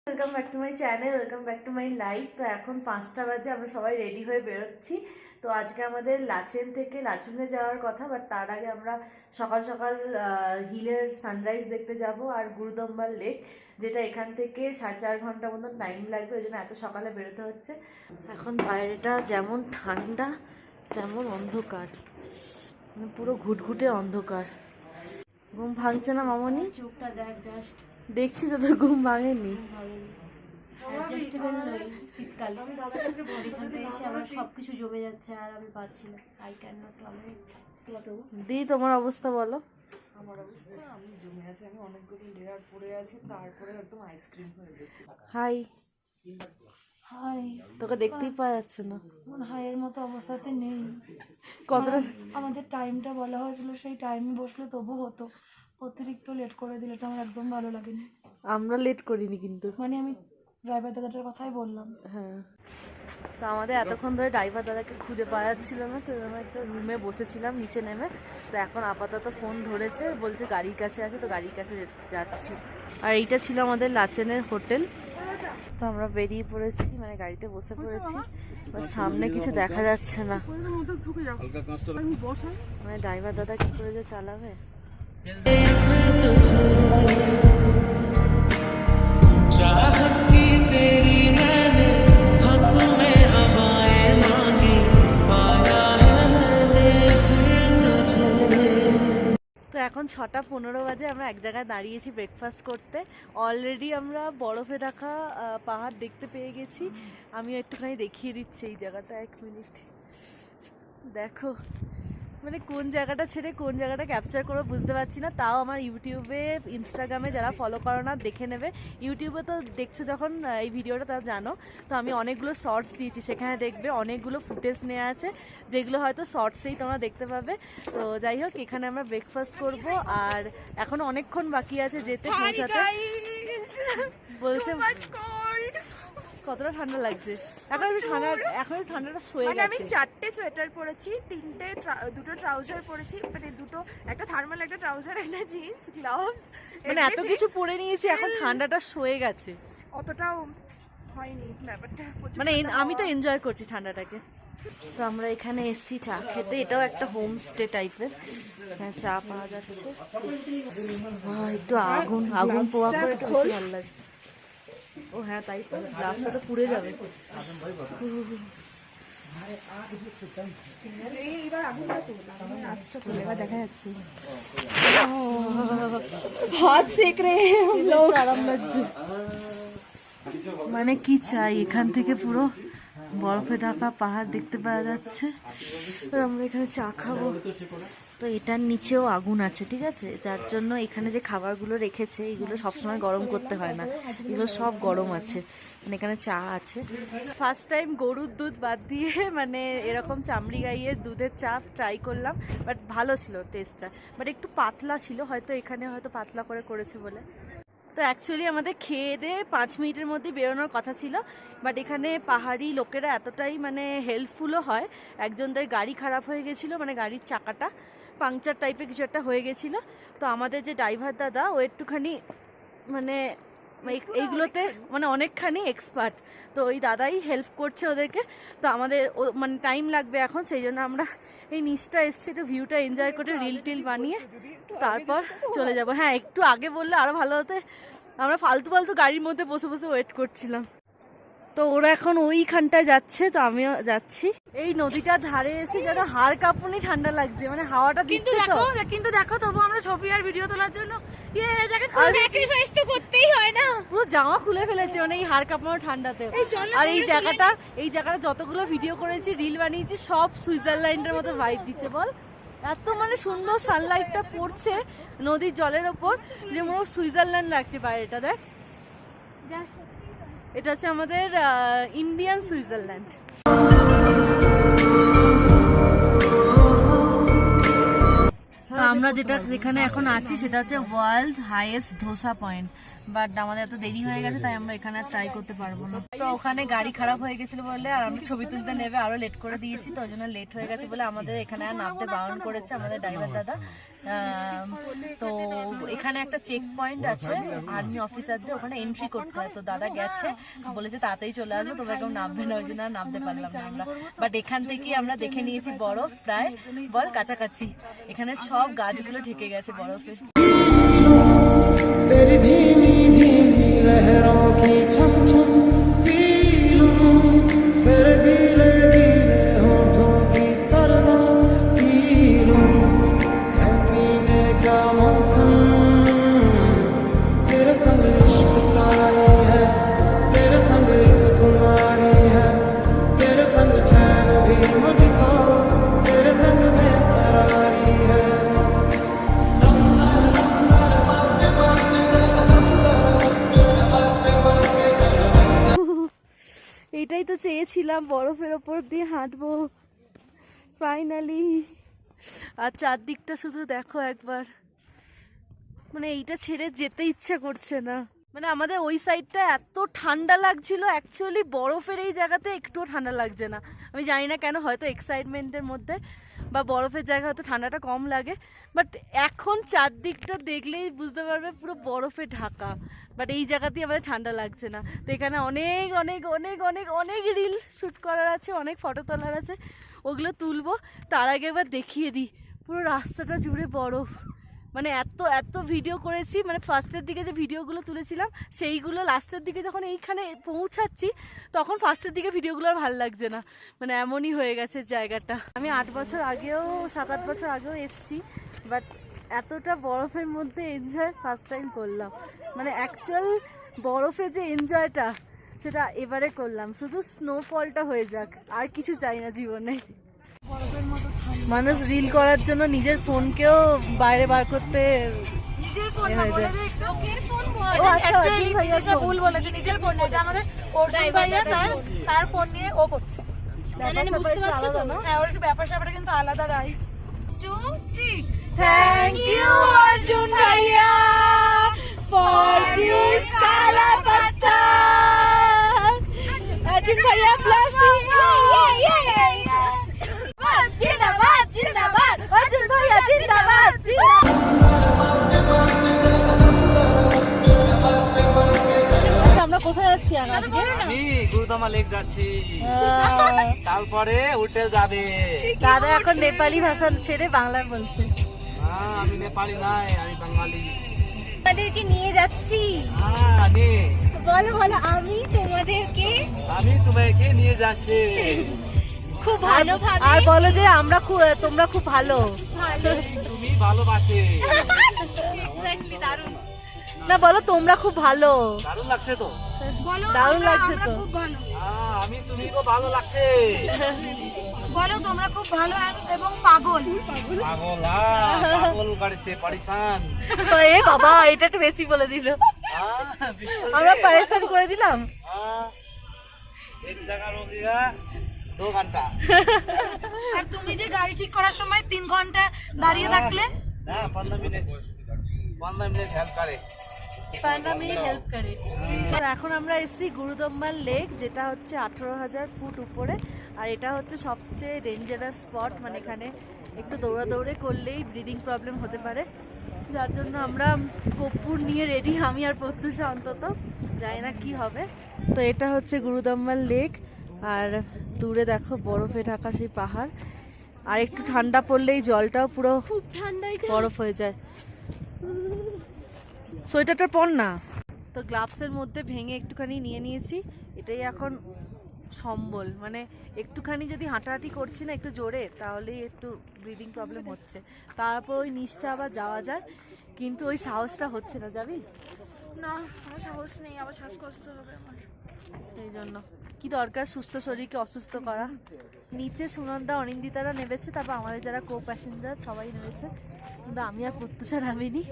Welcome back to my channel, welcome back to my life. তো এখন 5টা বাজে, আমরা সবাই রেডি হয়ে বেরোচ্ছি। তো আজকে আমাদের লাচেন থেকে লাচুংয়ে যাওয়ার কথা, বাট তার আগে আমরা সকাল সকাল হিলের সানরাইজ দেখতে যাব আর গুরুদম্বার লেক, যেটা এখান থেকে 4.5 ঘন্টা মতন টাইম লাগবে, ওই জন্য এত সকালে বেরোতে হচ্ছে। এখন বাইরেটা যেমন ঠান্ডা তেমন অন্ধকার, মানে পুরো ঘুটঘুটে অন্ধকার। ঘুম ভাঙছে না মামনি? চোখটা দেখ জাস্ট। দেখছি তো, তোর ঘুম ভাঙেনি। শীতকালে এখান থেকে এসে আমার সবকিছু জমে যাচ্ছে আর আমি পারছি না। I can not tolerate. দি, তোমার অবস্থা বলো। আমার অবস্থা, আমি জমে আছি, আমি অনেকগুলো লেয়ার পরে আছি, তারপরে একদম আইসক্রিম হয়ে গেছে। হাই হাই, তোকে দেখতেই পাওয়া যাচ্ছে না। আমার হাইয়ের মতো অবস্থাতে নেই। কতটা আমাদের টাইমটা বলা হয়েছিল, সেই টাইমে বসলে তবু হতো। অতিরিক্ত লেট করে দিলে এটা আমার একদম ভালো লাগেনি। আমরা লেট করিনি কিন্তু, মানে আমি ড্রাইভার দাদাটার কথাই বললাম। হ্যাঁ। তো আমাদের এতক্ষণ ধরে ড্রাইভার দাদাকে খুঁজে পাওয়া যাচ্ছিল না, তো আমরা একটা রুমে বসেছিলাম নিচে নেমে। তো এখন আপাতত ফোন ধরেছে, বলছে গাড়ির কাছে আছে, তো গাড়ির কাছে যাচ্ছি। আর এইটা ছিল আমাদের লাচেনের হোটেল। তো আমরা বেরিয়ে পড়েছি, মানে গাড়িতে বসে পড়েছি। সামনে কিছু দেখা যাচ্ছে না, মানে ড্রাইভার দাদা কি করে যে চালাবে। তো এখন 6:15 বাজে, আমরা এক জায়গায় দাঁড়িয়েছি ব্রেকফাস্ট করতে। অলরেডি আমরা বরফে ঢাকা পাহাড় দেখতে পেয়ে গেছি। আমিও একটুখানি দেখিয়ে দিচ্ছি এই জায়গাটা, 1 মিনিট। দেখো, মানে কোন জায়গাটা ছেড়ে কোন জায়গাটা ক্যাপচার করে বুঝতে পারছি না। তাও আমার ইউটিউবে, ইনস্টাগ্রামে যারা ফলো করো না দেখে নেবে। ইউটিউবে তো দেখছো যখন এই ভিডিওটা, তারা জানো। তো আমি অনেকগুলো শর্টস দিয়েছি, সেখানে দেখবে অনেকগুলো ফুটেজ নেওয়া আছে, যেগুলো হয়তো শর্টসেই তোমরা দেখতে পাবে। তো যাই হোক, এখানে আমরা ব্রেকফাস্ট করব, আর এখন অনেকক্ষণ বাকি আছে যেতে, পৌঁছাতে। বলছে কতটা ঠান্ডা লাগছে এখন, একটু ঠান্ডা, এখন ঠান্ডাটা সয়ে গেছে। আমি 4টে সোয়েটার পরেছি, 2টো ট্রাউজার পরেছি, মানে একটা থার্মাল, একটা ট্রাউজার, একটা জিন্স, গ্লাভস, মানে এত কিছু পরে নিয়েছি, এখন ঠান্ডাটা সয়ে গেছে। অতটাও হয়নি ব্যাপারটা, মানে আমি তো এনজয় করছি ঠান্ডাটাকে। তো আমরা এখানে এসেছি চা খেতে, এটাও একটা হোম স্টে টাইপের, হ্যাঁ চা পাওয়া যাচ্ছে। একটু আগুন আগুন পোয়া করে একটু বেশি ভালো লাগছে। ও হ্যাঁ, তাই তো, গ্লাসটা তো পুড়ে যাবে। আঁচটা তুলে এবার দেখা যাচ্ছে, হাত সেক রে লোক, আরাম লাগছে। মানে কি চাই, এখান থেকে পুরো বরফে ঢাকা পাহাড় দেখতে পাওয়া যাচ্ছে। আমরা এখানে চা খাবো। তো এটার নিচেও আগুন আছে, ঠিক আছে, যার জন্য এখানে যে খাবারগুলো রেখেছে এগুলো সবসময় গরম করতে হয় না, এগুলো সব গরম আছে। মানে এখানে চা আছে। ফার্স্ট টাইম গরুর দুধ বাদ দিয়ে মানে এরকম চামড়ি গাইয়ের দুধের চা ট্রাই করলাম, বাট ভালো ছিল টেস্টটা, বাট একটু পাতলা ছিল, হয়তো এখানে হয়তো পাতলা করে করেছে বলে। তো অ্যাকচুয়ালি আমাদের খেয়ে দিয়ে 5 মিনিটের মধ্যে বেরোনোর কথা ছিল, বাট এখানে পাহাড়ি লোকেরা এতটাই মানে হেল্পফুলও হয়। একজনদের গাড়ি খারাপ হয়ে গেছিলো, মানে গাড়ির চাকাটা পাংচার টাইপের কিছু একটা হয়ে গেছিলো। তো আমাদের যে ড্রাইভার দাদা, ও একটুখানি মানে এইগুলোতে মানে অনেকখানি এক্সপার্ট, তো ওই দাদাই হেল্প করছে ওদেরকে। তো আমাদের মানে টাইম লাগবে এখন, সেই জন্য আমরা এই নিচটা এসেছি, একটু ভিউটা এনজয় করে রিল টিল বানিয়ে তারপর চলে যাব। হ্যাঁ, একটু আগে বললে আরও ভালো হতো, আমরা ফালতু ফালতু গাড়ির মধ্যে বসে বসে ওয়েট করছিলাম। তো ওরা এখন ওইখানটায় যাচ্ছে, তো আমিও যাচ্ছি। এই নদীটার ধারে এসে যেন হাড় কাঁপুনি ঠান্ডা লাগছে, মানে হাওয়াটা দিচ্ছে তো। কিন্তু দেখো, তবু আমরা ছবি আর ভিডিও তোলার জন্য স্যাক্রিফাইস তো করতেই হয় না। পুরো জামা খুলে ফেলেছে, মানে এই হাড় কাঁপানো ঠান্ডাতে। আর এই জায়গাটা যতগুলো ভিডিও করেছি, রিল বানিয়েছি, সব সুইজারল্যান্ডের মতো ভাইব দিচ্ছে বল। এত মানে সুন্দর সানলাইটটা পড়ছে নদীর জলের ওপর, যে মনে হয় সুইজারল্যান্ড লাগছে বাইরেটা। দেখ, এটা হচ্ছে আমাদের ইন্ডিয়ান সুইজারল্যান্ড। আমরা আমরা যেখানে এখন আছি সেটা হচ্ছে world highest dosa point, but আমাদের এত দেরি হয়ে গেছে তাই আমরা এখানে ট্রাই করতে পারবো না। তো ওখানে গাড়ি খারাপ হয়ে গেছিল বলে আর আমরা ছবি তুলতে নেবে আরো লেট করে দিয়েছি, তো ওই জন্য লেট হয়ে গেছে বলে আমাদের এখানে আর নামতে বারণ করেছে আমাদের ড্রাইভার দাদা। তো এখানে একটা চেক পয়েন্ট আছে আর্মি অফিসারদের, ওখানে এন্ট্রি করতে হয়। তো দাদা গেছে, বলেছে তাড়াতাড়ি চলে আসবো, তোমরা কেউ নামবে না, ওই জন্য আর নামতে পারলাম না আমরা। বাট এখান থেকেই আমরা দেখে নিয়েছি বরফ প্রায় বল কাছাকাছি, এখানে সব গাছগুলো ঢেকে গেছে বরফে। तेरी धीमी धीमी लहरों की छम छम पी लूं, तेरे गीले गीले होठों की सरगम पी लूं, है पीने का मौसम तेरे संग इश्क तारी है, तेरे संग एक खुमारी है, तेरे संग चैन भी मुझको, तेरे संग बेकरारी है। এটাই তো চেয়েছিলাম, বরফের ওপর দিয়ে হাঁটবো ফাইনালি। আর চারদিকটা শুধু দেখো একবার, মানে এইটা ছেড়ে যেতে ইচ্ছা করছে না। মানে আমাদের ওই সাইডটা এত ঠান্ডা লাগছিল, অ্যাকচুয়ালি বরফের এই জায়গাতে একটুও ঠান্ডা লাগছে না। আমি জানি না কেন, হয়তো এক্সাইটমেন্টের মধ্যে বা বরফের জায়গায় হয়তো ঠান্ডাটা কম লাগে, বাট এখন চারদিকটা দেখলেই বুঝতে পারবে পুরো বরফে ঢাকা। বাট এই জায়গাতেই আমাদের ঠান্ডা লাগছে না। তো এখানে অনেক অনেক অনেক অনেক অনেক রিল শ্যুট করার আছে, অনেক ফটো তোলার আছে, ওগুলো তুলবো। তার আগে একবার দেখিয়ে দিই পুরো রাস্তাটা জুড়ে বরফ। মানে এত এত ভিডিও করেছি, মানে ফার্স্টের দিকে যে ভিডিওগুলো তুলেছিলাম সেইগুলো লাস্টের দিকে যখন এইখানে পৌঁছাচ্ছি তখন ফার্স্টের দিকে ভিডিওগুলো আর ভালো লাগছে না, মানে এমনই হয়ে গেছে জায়গাটা। আমি 8 বছর আগেও 7-8 বছর আগেও এসেছি, বাট এতটা বরফের মধ্যে এনজয় ফার্স্ট টাইম করলাম। মানে অ্যাকচুয়াল বরফে যে এনজয়টা সেটা এবারে করলাম, শুধু স্নোফলটা হয়ে যাক, আর কিছু চাই না জীবনে। মানুষ রিল করার জন্য নিজের ফোনকেও বাইরে বার করতে নিজের ফোন না হয়ে বলে যায়। দে একটু। ওকের ফোন ও আচ্ছা, অ্যাকচুয়ালি অর্জুন ভাইয়ার নিশা ফোন। ভুল বলেছে, নিজের ফোন না, এটা আমাদের অর্জুন ভাইয়া তার ফোন নিয়ে ও করছে। ব্যাপার স্যাপার একটু আলাদা না? হ্যাঁ, ওর একটু ব্যাপার স্যাপারটা কিন্তু আলাদা গাইস। 2 3 Thank you, অর্জুন ভাইয়া for this kala patthar. Arjun bhaiya blessing. জিন্দাবাদ জিন্দাবাদ Arjun bhaiya zindabad. আচ্ছা, আমরা কোথায় যাচ্ছি আর আজকে? আমি গুরুদামা লেক যাচ্ছি, তারপরে উঠে যাবে। দাদা এখন নেপালি ভাষা ছেড়ে বাংলা বলছে। আমি নেপালি নাই, আমি বাঙালি। তোমাদেরকে নিয়ে যাচ্ছি। নে, বলো বলো, আমি তোমাদেরকে আমি তোমাকে নিয়ে যাচ্ছি। খুব ভালোভাবে আর বলো যে তোমরা খুব ভালো। তুমি ভালোবাসে। এক্স্যাক্টলি দারুণ। না বলো তোমরা খুব ভালো। দারুণ লাগছে তো। বলো দারুণ লাগছে তো। খুব ভালো। আমি তুমি খুব ভালো লাগছে। বলো তোমরা খুব ভালো এবং পাগল। পাগল পাগল করেছে পরেশান। এ বাবা, এটা একটু বেশি বলে দিল। আমরা পারেশান করে দিলাম। এক জায়গা রোগীরা 2 ঘন্টা। আর তুমি যে গাড়ি ঠিক করার সময় 3 ঘন্টা দাঁড়িয়ে থাকলে। না 15 মিনিট হেল্প করে। 15 মিনিট হেল্প করে। আর এখন আমরা এসেছি গুরুদম্বার লেক, যেটা হচ্ছে 18,000 ফুট উপরে। আর এটা হচ্ছে সবচেয়ে ডেঞ্জারাস স্পট, মানে এখানে একটু দৌড়াদৌড়ি করলেই ব্রিদিং প্রবলেম হতে পারে, যার জন্য আমরা কর্পূর নিয়ে রেডি, আমি আর প্রত্যুষা অন্তত, জানি না কি হবে। তো এটা হচ্ছে গুরুদম্বার লেক, আর দূরে দেখো বরফে ঢাকা সেই পাহাড়। আর একটু ঠান্ডা পড়লেই জলটাও পুরো খুব ঠান্ডা এটা। বরফ হয়ে যায়। সোয়েটারটা পর না। তো গ্লাভসের মধ্যে ভেঙে একটুখানি নিয়ে নিয়েছি, এটাই এখন সম্বল। মানে একটুখানি যদি হাঁটাহাঁটি করছি না একটু জোরে, তাহলেই একটু ব্রিদিং প্রবলেম হচ্ছে। তারপর ওই নিচটা আবার যাওয়া যায়, কিন্তু ওই সাহসটা হচ্ছে না। যাবি? না, আমার সাহস নেই, আবার শ্বাসকষ্ট হবে আমার। সেই জন্য কি দরকার সুস্থ শরীরকে অসুস্থ করা। নিচে সুনন্দা অনিন্দিতারা নেমেছে, তারপর আমাদের যারা কো প্যাসেঞ্জার সবাই নেমেছে, কিন্তু আমি আর প্রত্যুষা নামিনি।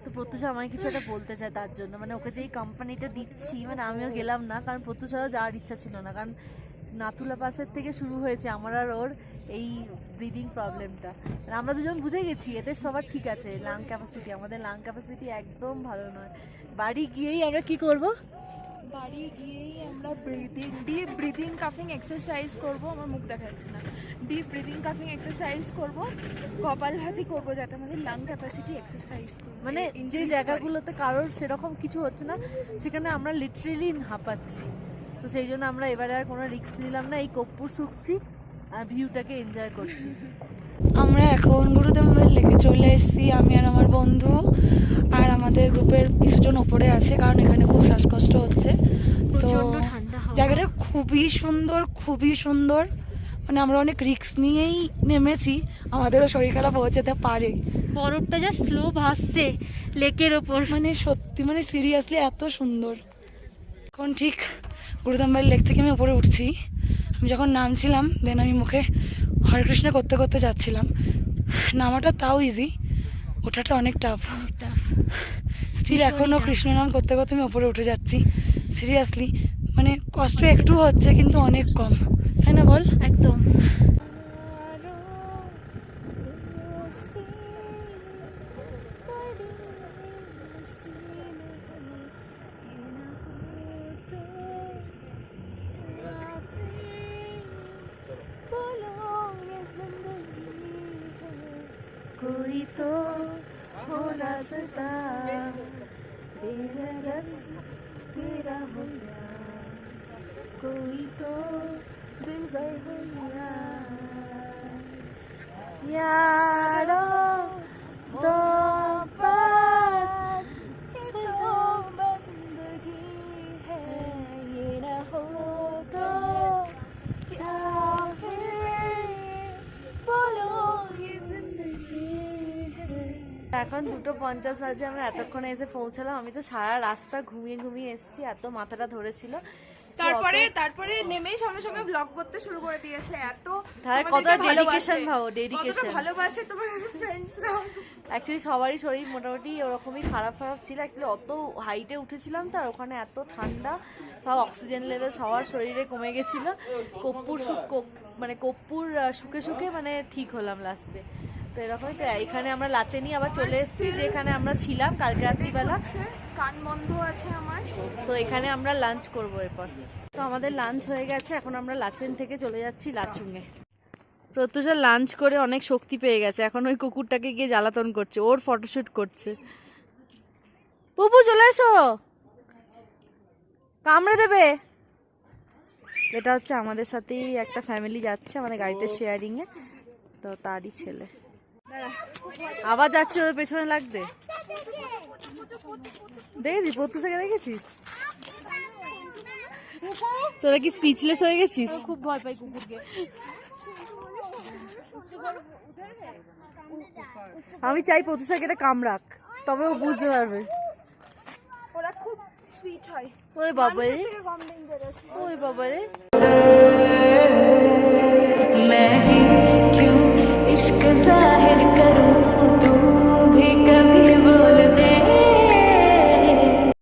তো প্রত্যুষা আমায় কিছু একটা বলতে চায়, তার জন্য মানে ওকে যে এই কোম্পানিটা দিচ্ছি, মানে আমিও গেলাম না, কারণ প্রত্যুষারও যাওয়ার ইচ্ছা ছিল না, কারণ নাথুলা পাসের থেকে শুরু হয়েছে আমার আর ওর এই ব্রিদিং প্রবলেমটা। মানে আমরা দুজন বুঝে গেছি এদের সবার ঠিক আছে লাং ক্যাপাসিটি, আমাদের লাং ক্যাপাসিটি একদম ভালো নয়। বাড়ি গিয়েই আমরা কি করব? বাড়ি গিয়েই আমরা ডিপ ব্রিদিং কাফিং এক্সারসাইজ করব। আমার মুখ দেখা যাচ্ছে না। ডিপ ব্রিদিং কাফিং এক্সারসাইজ করব, কপালভাতি করব, যাতে আমাদের লাং ক্যাপাসিটি এক্সারসাইজ মানে যে জায়গাগুলোতে কারোর সেরকম কিছু হচ্ছে না সেখানে আমরা লিটারেলি হাঁপাচ্ছি। তো সেই জন্য আমরা এবারে আর কোনো রিস্ক নিলাম না, এই কপ্পুর সুপছি আর ভিউটাকে এনজয় করছি। আমরা এখন গুরুদেবের লেকে চলে এসেছি, আমি আর আমার বন্ধু, আর আমাদের গ্রুপের কিছুজন ওপরে আছে কারণ এখানে খুব শ্বাসকষ্ট হচ্ছে। তো জায়গাটা খুবই সুন্দর, খুবই সুন্দর। মানে আমরা অনেক রিস্ক নিয়েই নেমেছি, আমাদেরও শরীর খারাপ হয়ে যেতে পারে। বরফটা যা স্লো ভাসছে লেকের ওপর, মানে সত্যি, মানে সিরিয়াসলি এত সুন্দর। এখন ঠিক গুরুদাম্বার লেক থেকে আমি উপরে উঠছি। আমি যখন নামছিলাম দেন আমি মুখে হরে কৃষ্ণ করতে করতে যাচ্ছিলাম। নামাটা তাও ইজি, ওঠাটা অনেক টাফ। স্টিল এখনও কৃষ্ণ নাম করতে করতে আমি উপরে উঠে যাচ্ছি। সিরিয়াসলি মানে কষ্ট একটু হচ্ছে কিন্তু অনেক কম, তাই না বল? একদম। कोई तो हो ना सकता तेरा रस तेरा हो गया, कोई तो दिल भर हो गया यारो दो बात ही तो बंदगी है, ये ना हो तो क्या फिर बोलो ये जिंदगी है। এখন 2:50 বাজে, আমরা এতক্ষণে এসে পৌঁছালাম। আমি তো সারা রাস্তা ঘুমিয়ে ঘুমিয়ে এসেছি, এত মাথাটা ধরেছিল। তারপরে নেমেই সঙ্গে সঙ্গে ব্লগ করতে শুরু করে দিয়েছে। এত তাহলে কত ডেডিকেশন, ভাবো ডেডিকেশন, ভালোবাসে তোমার ফ্রেন্ডসরা। অ্যাকচুয়ালি সবারই শরীর মোটামুটি ওরকমই খারাপ ছিল। অ্যাকচুয়ালি অত হাইটে উঠেছিলাম তো, আর ওখানে এত ঠান্ডা, সব অক্সিজেন লেভেল সবার শরীরে কমে গেছিলো। কপ্পুর শুকে শুকে মানে ঠিক হলাম লাস্টে। তো এরকমই তো এখানে আমরা লাচে নিয়ে আবার চলে এসেছি, যেখানে আমরা ছিলাম কালকে রাত্রিবেলা। কান বন্ধ আছে আমার। তো এখানে আমরা লাঞ্চ করবো এরপর। তো আমাদের লাঞ্চ হয়ে গেছে, এখন আমরা লাচেন থেকে চলে যাচ্ছি লাচুংয়ে। প্রত্যুষা লাঞ্চ করে অনেক শক্তি পেয়ে গেছে, এখন ওই কুকুরটাকে গিয়ে জ্বালাতন করছে, ওর ফটোশুট করছে। পুপু চলে এসো, কামড়ে দেবে। এটা হচ্ছে আমাদের সাথেই একটা ফ্যামিলি যাচ্ছে আমাদের গাড়িতে শেয়ারিংয়ে, তো তারই ছেলে। আবার যাচ্ছে, ওর পেছনে লাগবে। দেখেছিস প্রত্যুষাকে, দেখেছিস? তোরা কি স্পিচলেস হয়ে গেছিস? খুব ভয় পাই কুকুরকে। আমি চাই প্রত্যুষাকে এটা কামড়াক, তবে ও বুঝতে পারবে। ওরা খুব সুইট হয়। ওই বাবারে, কম ডেঞ্জারাস। ওই বাবারে।